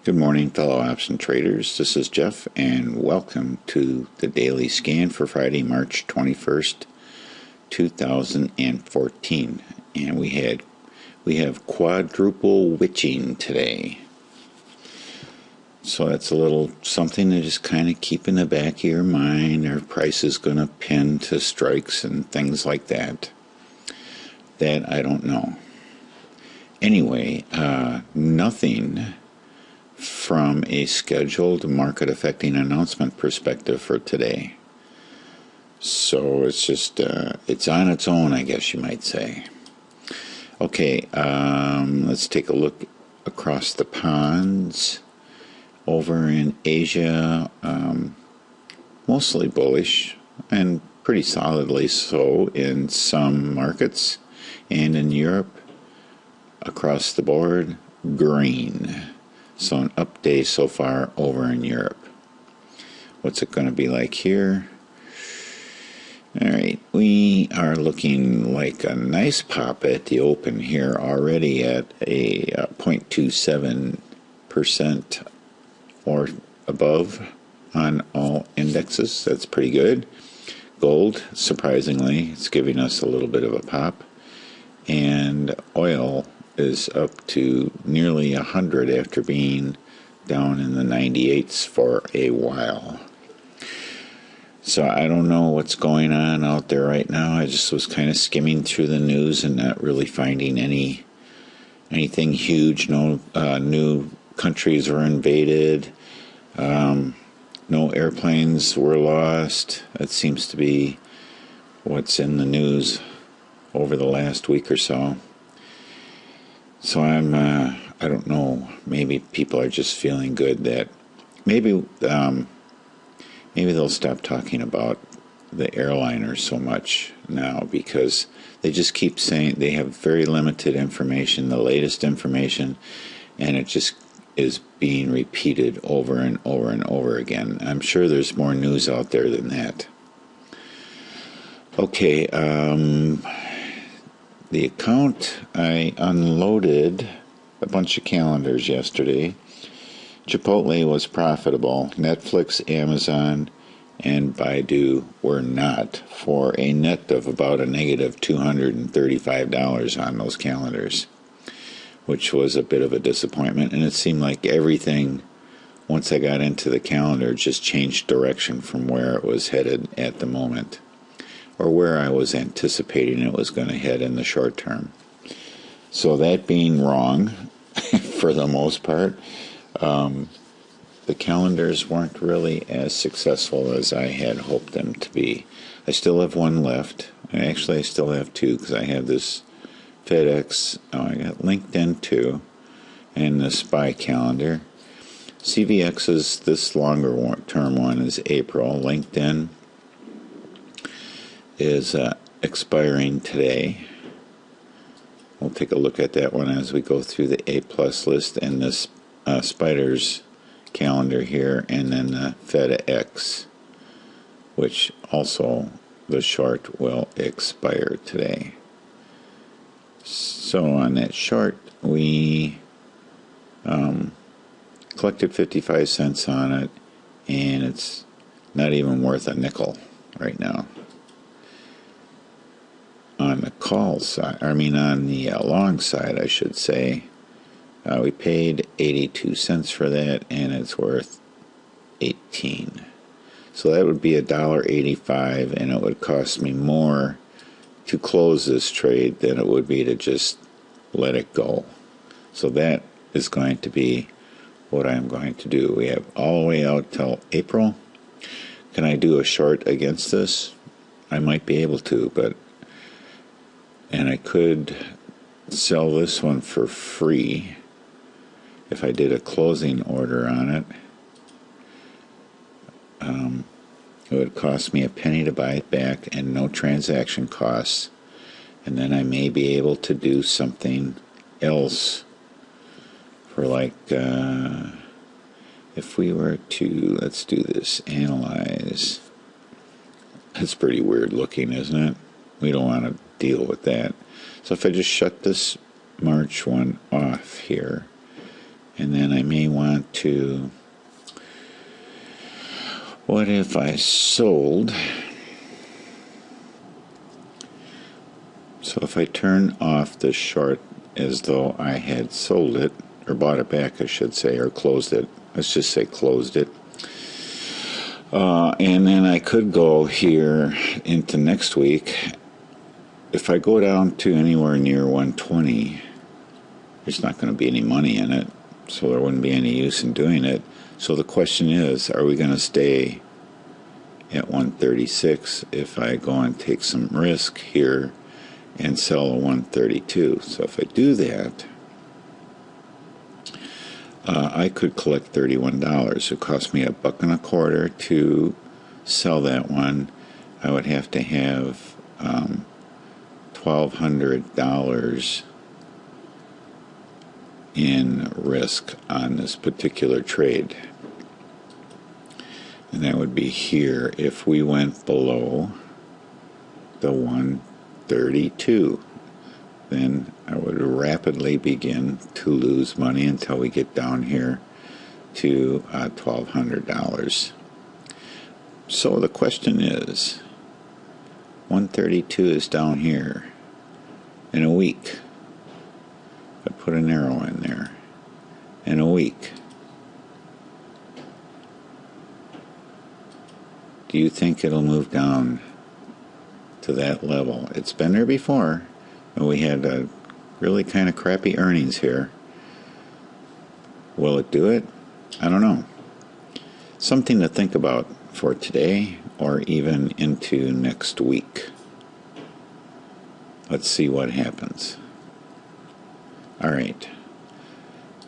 Good morning, fellow option traders. This is Jeff, and welcome to the daily scan for Friday, March 21st, 2014. And we have quadruple witching today. So that's a little something to just kind of keep in the back of your mind. Our price is going to pin to strikes and things like that. That I don't know. Anyway, nothing from a scheduled market affecting announcement perspective for today. So it's just, it's on its own, I guess you might say. Okay, let's take a look across the ponds. Over in Asia, mostly bullish and pretty solidly so in some markets. And in Europe, across the board, green. So an up day so far over in Europe. What's it going to be like here? Alright, we are looking like a nice pop at the open here, already at a 0.27% or above on all indexes. That's pretty good. Gold, surprisingly, it's giving us a little bit of a pop. And oil is up to nearly 100 after being down in the 98s for a while. So I don't know what's going on out there right now. I just was kind of skimming through the news and not really finding anything huge. No new countries were invaded. No airplanes were lost. That seems to be what's in the news over the last week or so. So I don't know, maybe people are just feeling good that maybe they'll stop talking about the airliners so much now, because they just keep saying they have very limited information, the latest information, and it just is being repeated over and over and over again. I'm sure there's more news out there than that. Okay, the account, I unloaded a bunch of calendars yesterday. Chipotle was profitable. Netflix, Amazon, and Baidu were not, for a net of about a negative $235 on those calendars, which was a bit of a disappointment. And it seemed like everything, once I got into the calendar, just changed direction from where it was headed at the moment, or where I was anticipating it was going to head in the short term. So that being wrong, for the most part, the calendars weren't really as successful as I had hoped them to be. I still have one left. Actually, I still have two, because I have this FedEx, I got LinkedIn too, and the SPY calendar. CVX's, this longer term one, is April. LinkedIn is expiring today. We'll take a look at that one as we go through the A+ list and this Spiders calendar here, and then the FedEx, which also the short will expire today. So on that short, we collected 55 cents on it, and it's not even worth a nickel right now. On the call side, on the long side, I should say, we paid 82 cents for that, and it's worth 18. So that would be $1.85, and it would cost me more to close this trade than it would be to just let it go. So that is going to be what I'm going to do. We have all the way out till April. Can I do a short against this? I might be able to, and I could sell this one for free if I did a closing order on it. It would cost me a penny to buy it back and no transaction costs, and then I may be able to do something else for like if we were to, let's do this, analyze. It's pretty weird looking, isn't it? We don't want to deal with that. So if I just shut this March one off here, and then I may want to, what if I sold? So if I turn off the short as though I had sold it, or bought it back, I should say, or closed it. Let's just say closed it. And then I could go here into next week. If I go down to anywhere near 120, there's not going to be any money in it, so there wouldn't be any use in doing it. So the question is, are we going to stay at 136 if I go and take some risk here and sell a 132? So if I do that, I could collect $31. It cost me $1.25 to sell that one. I would have to have $1,200 in risk on this particular trade, and that would be here if we went below the 132. Then I would rapidly begin to lose money until we get down here to $1,200. So the question is, 132 is down here in a week. I put an arrow in there. In a week, do you think it'll move down to that level? It's been there before. We had really kind of crappy earnings here. Will it do it? I don't know. Something to think about for today or even into next week. Let's see what happens. All right.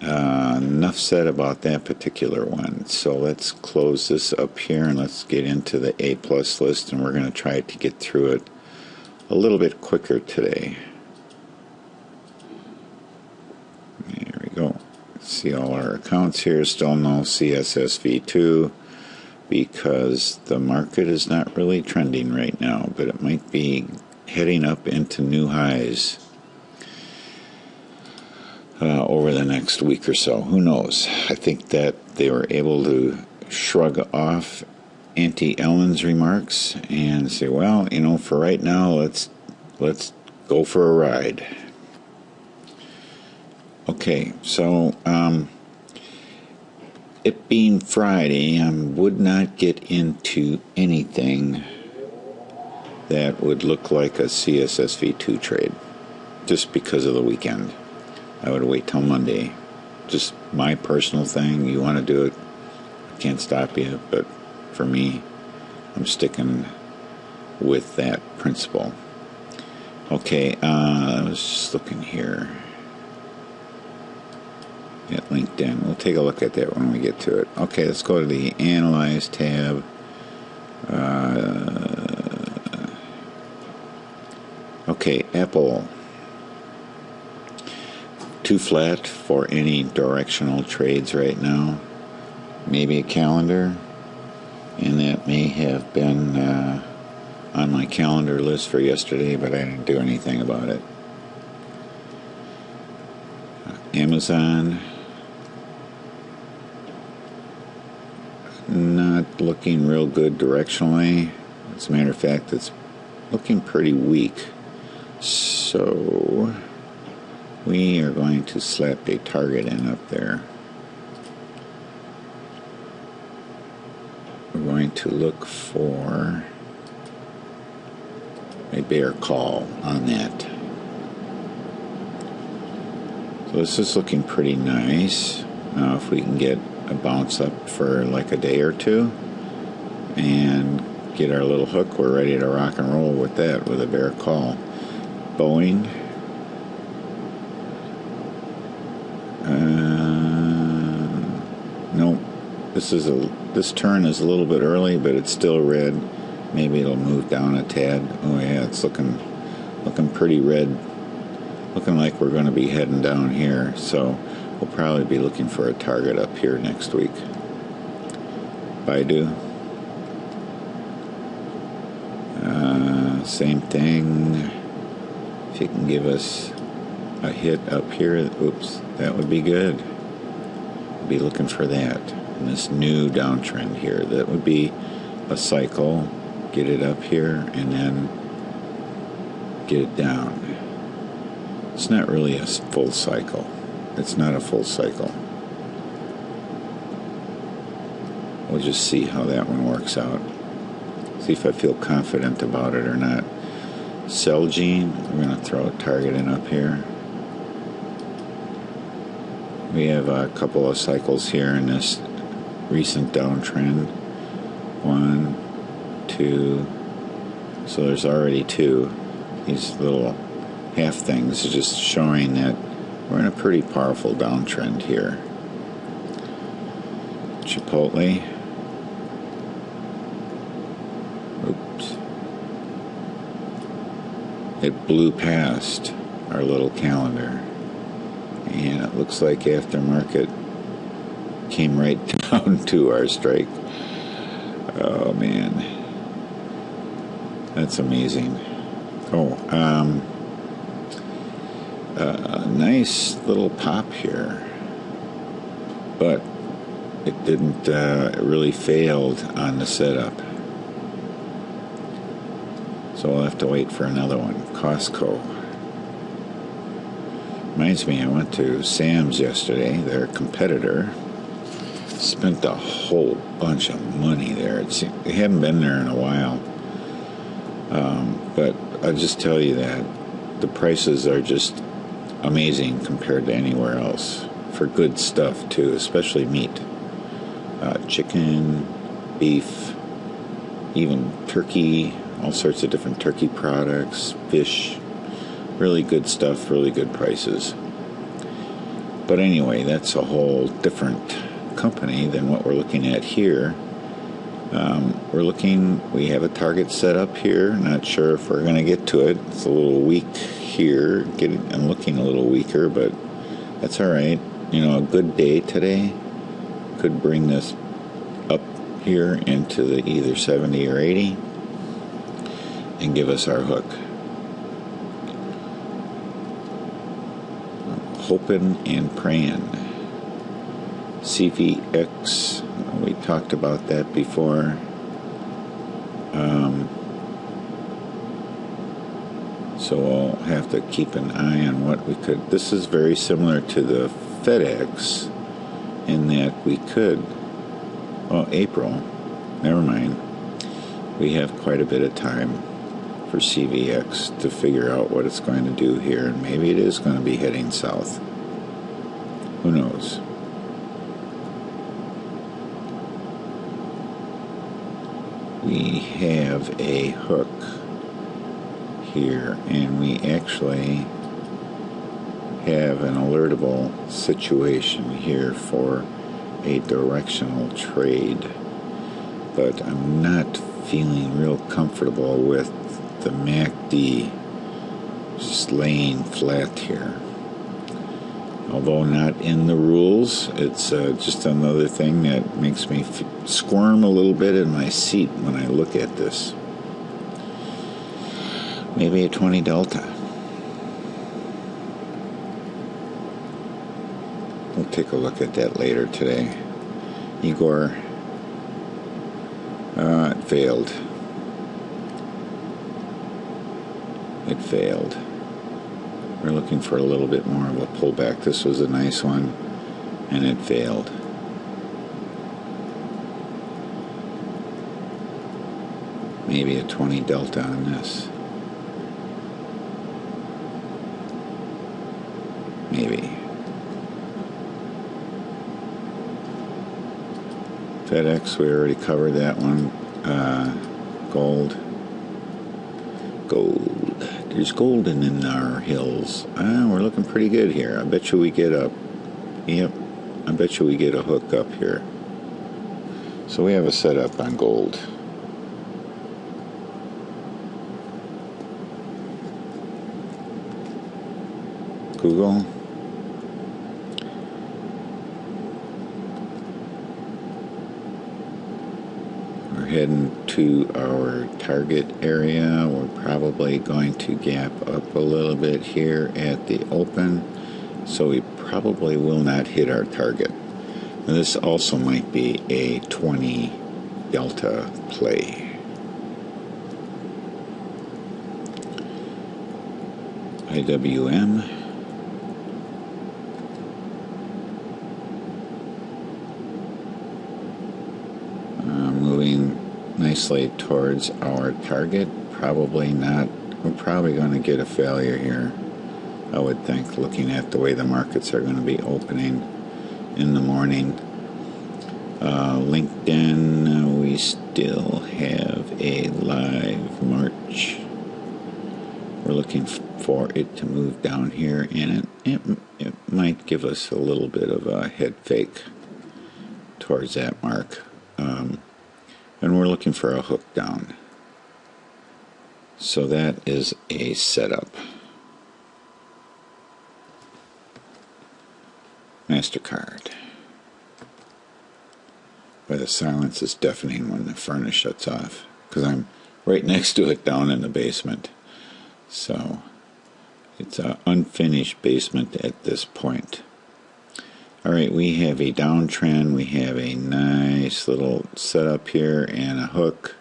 Enough said about that particular one. So let's close this up here and let's get into the A+ list, and we're going to try to get through it a little bit quicker today. There we go. See all our accounts here. Still no CSSV2 because the market is not really trending right now, but it might be heading up into new highs over the next week or so. Who knows? I think that they were able to shrug off Auntie Ellen's remarks and say, well, you know, for right now, let's go for a ride. Okay, so it being Friday, I would not get into anything that would look like a CSSV2 trade just because of the weekend. I would wait till Monday. Just my personal thing. You want to do it, I can't stop you, but for me, I'm sticking with that principle. Okay, I was just looking here at LinkedIn. We'll take a look at that when we get to it. Okay, let's go to the Analyze tab. Okay, Apple. Too flat for any directional trades right now. Maybe a calendar, and that may have been on my calendar list for yesterday, but I didn't do anything about it. Amazon, not looking real good directionally. As a matter of fact, it's looking pretty weak. So we are going to slap a target in up there. We're going to look for a bear call on that. So this is looking pretty nice. Now if we can get a bounce up for like a day or two and get our little hook, we're ready to rock and roll with that, with a bear call. Boeing. Nope. This turn is a little bit early, but it's still red. Maybe it'll move down a tad. Oh yeah, it's looking pretty red. Looking like we're going to be heading down here. So we'll probably be looking for a target up here next week. Baidu. Same thing. If you can give us a hit up here, oops, that would be good. Be looking for that in this new downtrend here. That would be a cycle. Get it up here and then get it down. It's not really a full cycle. It's not a full cycle. We'll just see how that one works out. See if I feel confident about it or not. Celgene, we're going to throw a target in up here. We have a couple of cycles here in this recent downtrend. 1, 2. So there's already 2. These little half things are just showing that we're in a pretty powerful downtrend here. Chipotle. Oops. It blew past our little calendar. And it looks like aftermarket came right down to our strike. Oh man. That's amazing. Oh, nice little pop here. But it didn't, it really failed on the setup. So we'll have to wait for another one. Costco. Reminds me, I went to Sam's yesterday, their competitor. Spent a whole bunch of money there. They haven't been there in a while. But I'll just tell you that the prices are just amazing compared to anywhere else. For good stuff, too, especially meat. Chicken, beef, even turkey, all sorts of different turkey products, fish. Really good stuff, really good prices. But anyway, that's a whole different company than what we're looking at here. We have a target set up here. Not sure if we're going to get to it. It's a little weak here. I'm looking a little weaker, but that's all right. You know, a good day today could bring this up here into the either 70 or 80 and give us our hook. Hoping and praying. CVX, we talked about that before. So we'll have to keep an eye on what we could. This is very similar to the FedEx in that we could, well, April, never mind. We have quite a bit of time for CVX to figure out what it's going to do here, and maybe it is going to be heading south. Who knows? We have a hook here, and we actually have an alertable situation here for a directional trade, but I'm not feeling real comfortable with the MACD just laying flat here. Although not in the rules, it's just another thing that makes me squirm a little bit in my seat when I look at this. Maybe a 20 delta. We'll take a look at that later today. Igor, it failed. It failed. We're looking for a little bit more of a pullback. This was a nice one, and it failed. Maybe a 20 delta on this. Maybe. FedEx, we already covered that one. Gold. There's gold in our hills. We're looking pretty good here. I bet you we get up. Yep. I bet you we get a hook up here. So we have a setup on gold. Google. We're heading to our target area. We're probably going to gap up a little bit here at the open, so we probably will not hit our target. Now, this also might be a 20 delta play. IWM. Moving nicely towards our target. Probably not. We're probably going to get a failure here, I would think, looking at the way the markets are going to be opening in the morning. LinkedIn, we still have a live March. We're looking for it to move down here, and it might give us a little bit of a head fake towards that mark. And we're looking for a hook down. So that is a setup. MasterCard. Boy, the silence is deafening when the furnace shuts off, because I'm right next to it down in the basement. So it's an unfinished basement at this point. Alright, we have a downtrend. We have a nice little setup here and a hook,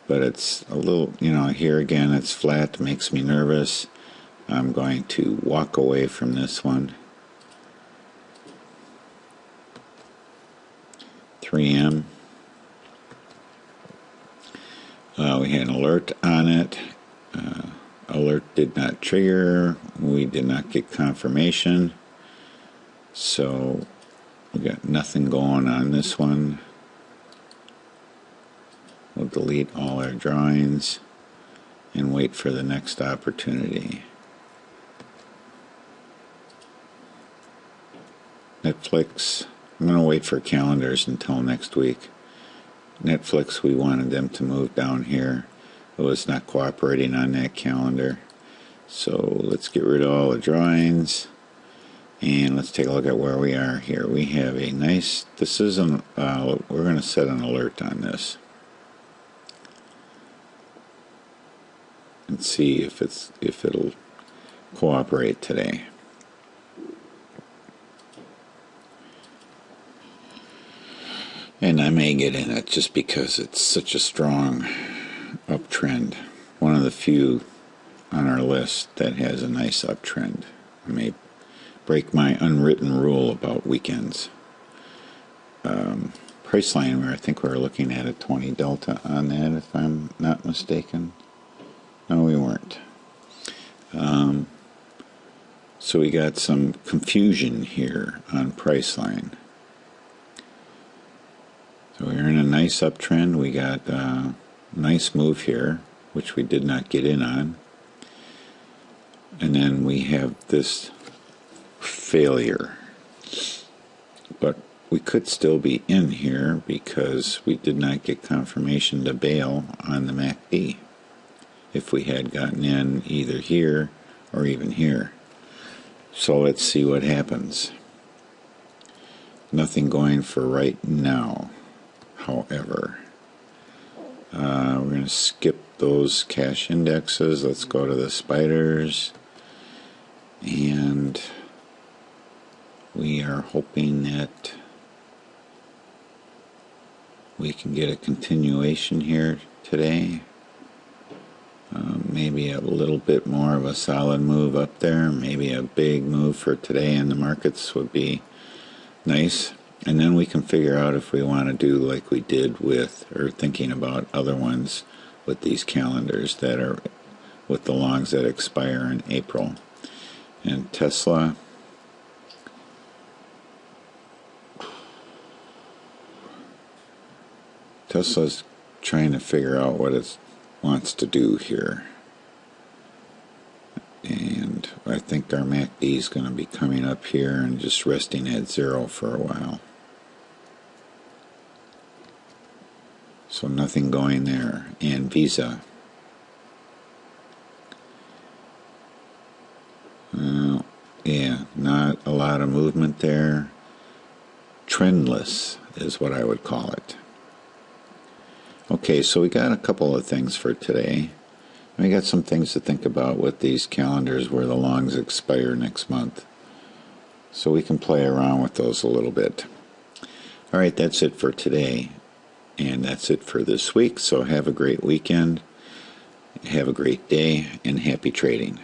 but it's a little, here again it's flat, makes me nervous. I'm going to walk away from this one. 3M. We had an alert on it. Alert did not trigger. We did not get confirmation. So we got nothing going on this one. We'll delete all our drawings and wait for the next opportunity. Netflix, I'm going to wait for calendars until next week. Netflix, we wanted them to move down here. It was not cooperating on that calendar. So let's get rid of all the drawings. And let's take a look at where we are here. We have a nice, this is we're going to set an alert on this. And see if it'll cooperate today. And I may get in it just because it's such a strong uptrend. One of the few on our list that has a nice uptrend. I may break my unwritten rule about weekends. Price line, I think we were looking at a 20 delta on that, if I'm not mistaken. No, we weren't. So we got some confusion here on price line. So we're in a nice uptrend. We got a nice move here, which we did not get in on. And then we have this failure. But we could still be in here because we did not get confirmation to bail on the MACD if we had gotten in either here or even here. So let's see what happens. Nothing going for right now, however. We're going to skip those cash indexes. Let's go to the spiders. And we are hoping that we can get a continuation here today. Maybe a little bit more of a solid move up there. Maybe a big move for today in the markets would be nice. And then we can figure out if we want to do like we did with, or thinking about other ones with these calendars that are with the longs that expire in April. And Tesla's trying to figure out what it wants to do here. And I think our MACD is going to be coming up here and just resting at 0 for a while. So nothing going there. And Visa. Yeah, not a lot of movement there. Trendless is what I would call it. Okay, so we got a couple of things for today. We got some things to think about with these calendars where the longs expire next month. So we can play around with those a little bit. All right, that's it for today. And that's it for this week. So have a great weekend. Have a great day and happy trading.